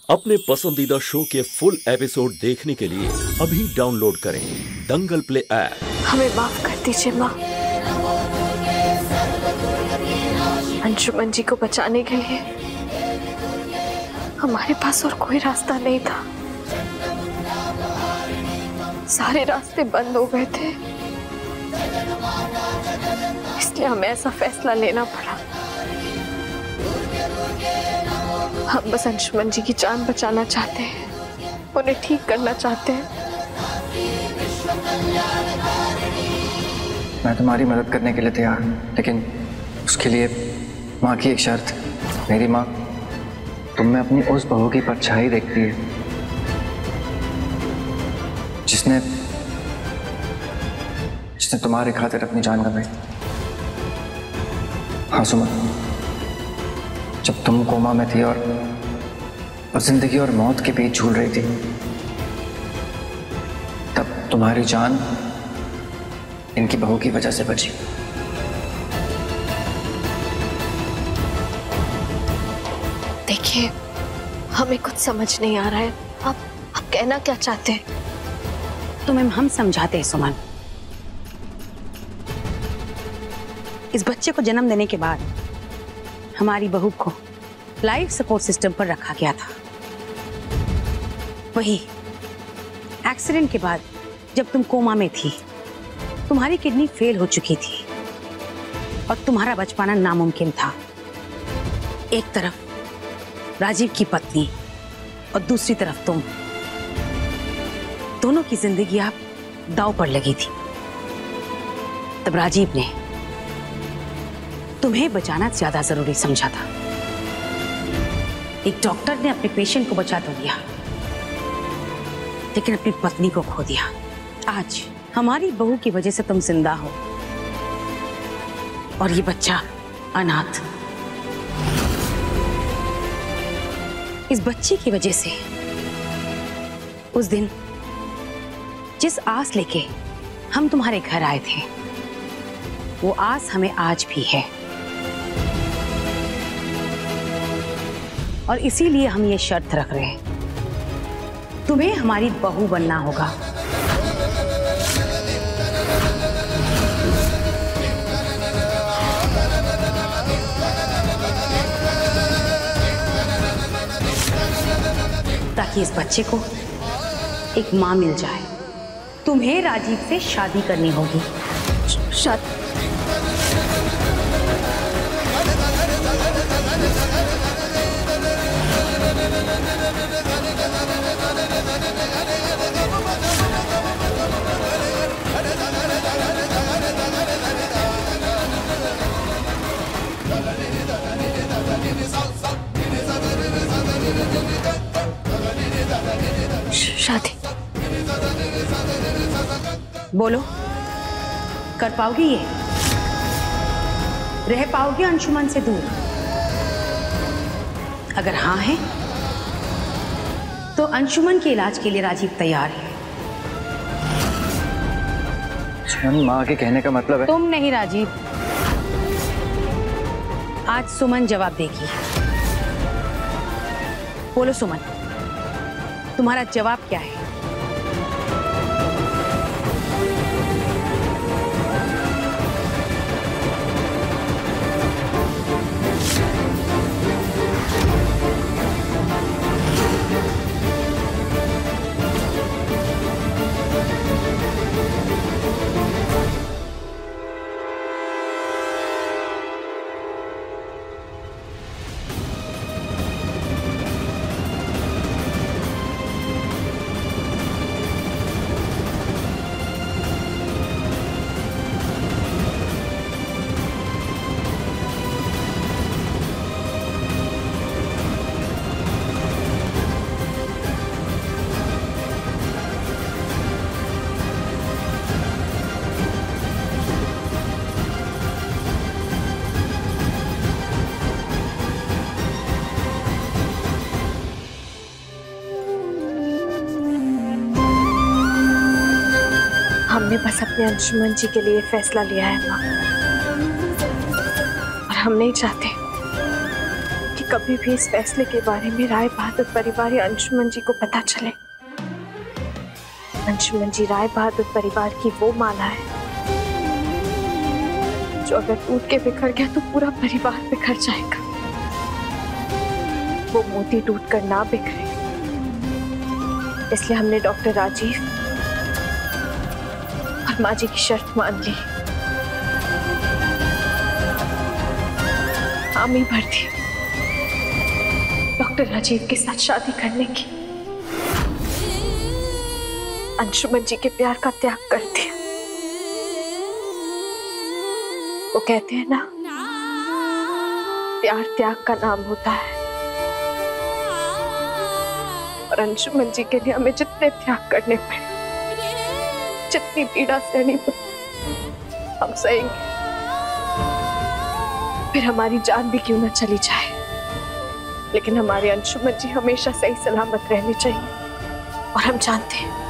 अपने पसंदीदा शो के फुल एपिसोड देखने के लिए अभी डाउनलोड करें दंगल प्ले ऐप। हमें माफ कर दीजिए माँ। अंशुमन जी को बचाने के लिए हमारे पास और कोई रास्ता नहीं था। सारे रास्ते बंद हो गए थे, इसलिए हमें ऐसा फैसला लेना पड़ा। हम बस अंशुमन जी की जान बचाना चाहते हैं, उन्हें ठीक करना चाहते हैं। मैं तुम्हारी मदद करने के लिए तैयार हूँ, लेकिन उसके लिए माँ की एक शर्त। मेरी माँ तुम में अपनी उस बहू की परछाई देखती है जिसने तुम्हारे खातिर अपनी जान गंवाई। हाँ सुमन, जब तुम कोमा में थी और जिंदगी और मौत के बीच झूल रही थी, तब तुम्हारी जान इनकी बहू की वजह से बची। देखिए, हमें कुछ समझ नहीं आ रहा है। आप कहना क्या चाहते हैं? तुम्हें हम समझाते हैं सुमन। इस बच्चे को जन्म देने के बाद हमारी बहू को लाइफ सपोर्ट सिस्टम पर रखा गया था। वही एक्सीडेंट के बाद जब तुम कोमा में थी, तुम्हारी किडनी फेल हो चुकी थी और तुम्हारा बच पाना नामुमकिन था। एक तरफ राजीव की पत्नी और दूसरी तरफ तुम, दोनों की जिंदगी आप दांव पर लगी थी। तब राजीव ने तुम्हें बचाना ज्यादा जरूरी समझा था। एक डॉक्टर ने अपने पेशेंट को बचा तो लिया, लेकिन अपनी पत्नी को खो दिया। आज हमारी बहू की वजह से तुम जिंदा हो और ये बच्चा अनाथ। इस बच्चे की वजह से उस दिन जिस आस लेके हम तुम्हारे घर आए थे, वो आस हमें आज भी है। और इसीलिए हम ये शर्त रख रहे हैं, तुम्हें हमारी बहू बनना होगा। ताकि इस बच्चे को एक मां मिल जाए। तुम्हें राजीव से शादी करनी होगी। शादी? शादी? बोलो, कर पाओगी ये? रह पाओगे अंशुमन से दूर? अगर हाँ है तो अंशुमन के इलाज के लिए राजीव तैयार है। सुमन, माँ के कहने का मतलब है? तुम नहीं राजीव, आज सुमन जवाब देगी। बोलो सुमन, तुम्हारा जवाब क्या है? हमने बस अपने अंशुमन जी के लिए फैसला लिया है माँ, और हम नहीं चाहते कि कभी भी इस फैसले के बारे में राय बहादुर परिवार या अंशुमन जी को पता चले। अंशुमन जी राय बहादुर परिवार की वो माला है जो अगर टूट के बिखर गया तो पूरा परिवार बिखर जाएगा। वो मोती टूट कर ना बिखरे, इसलिए हमने डॉक्टर राजीव और माँ जी की शर्त मान ली। हामी भर दी डॉक्टर राजीव के साथ शादी करने की। अंशुमन जी के प्यार का त्याग कर दिया। वो कहते हैं ना, प्यार त्याग का नाम होता है। और अंशुमन जी के लिए हमें जितने त्याग करने पड़े, जितनी पीड़ा सहनी पड़े, हम सहेंगे। फिर हमारी जान भी क्यों ना चली जाए, लेकिन हमारे अंशुमन जी हमेशा सही सलामत रहने चाहिए। और हम जानते हैं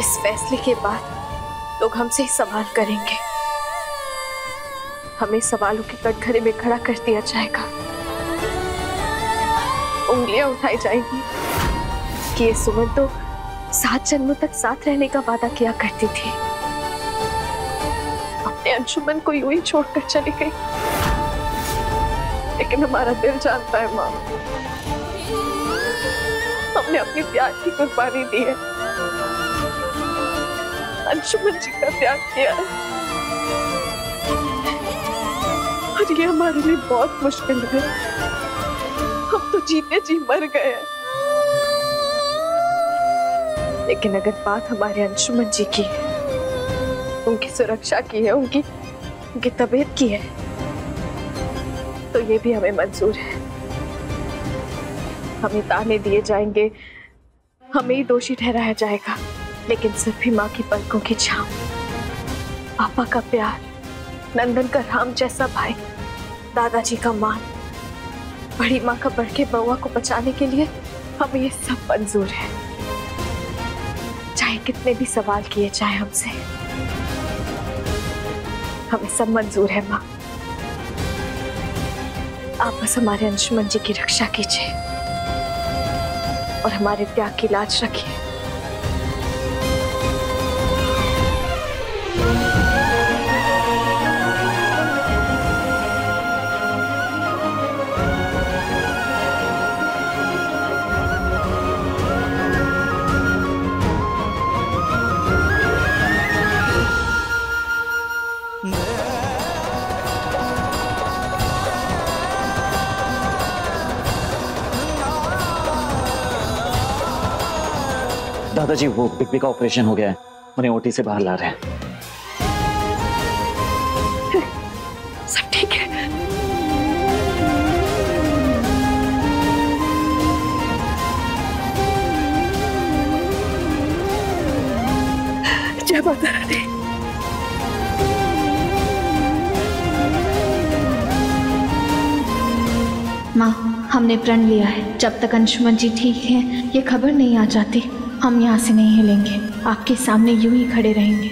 इस फैसले के बाद लोग हमसे ही सवाल करेंगे। हमें सवालों के कटघरे में खड़ा कर दिया जाएगा। उंगलियां उठाई जाएंगी कि ये सुमन तो 7 जन्मों तक साथ रहने का वादा किया करती थी, अपने अंशुमन को यूं ही छोड़कर चली गई। लेकिन हमारा दिल जानता है माँ, हमने अपनी प्यार की कुर्बानी दी है, अंशुमन जी का त्याग किया है। और ये हमारे लिए बहुत मुश्किल है। हम तो जीते जी मर गए हैं। लेकिन अगर बात हमारे अंशुमन जी की है, उनकी सुरक्षा की है, उनकी तबीयत की है, तो ये भी हमें मंजूर है। हमें ताने दिए जाएंगे, हमें ही दोषी ठहराया जाएगा, लेकिन सिर्फ भी माँ की पलकों की छांव, पापा का प्यार, नंदन का राम जैसा भाई, दादाजी का मान, बड़ी माँ का बढ़ के बउआ को बचाने के लिए हमें ये सब मंजूर है। चाहे कितने भी सवाल किए जाए हमसे, हमें सब मंजूर है माँ। आप बस हमारे अंशुमन जी की रक्षा कीजिए और हमारे त्याग की लाज रखिए। दादाजी, वो पिपी का ऑपरेशन हो गया है, उन्हें ओटी से बाहर ला रहे हैं। सब ठीक है? जय माता रानी। माँ, हमने प्रण लिया है, जब तक अंशुमन जी ठीक हैं, ये खबर नहीं आ जाती, हम यहाँ से नहीं हिलेंगे। आपके सामने यूं ही खड़े रहेंगे।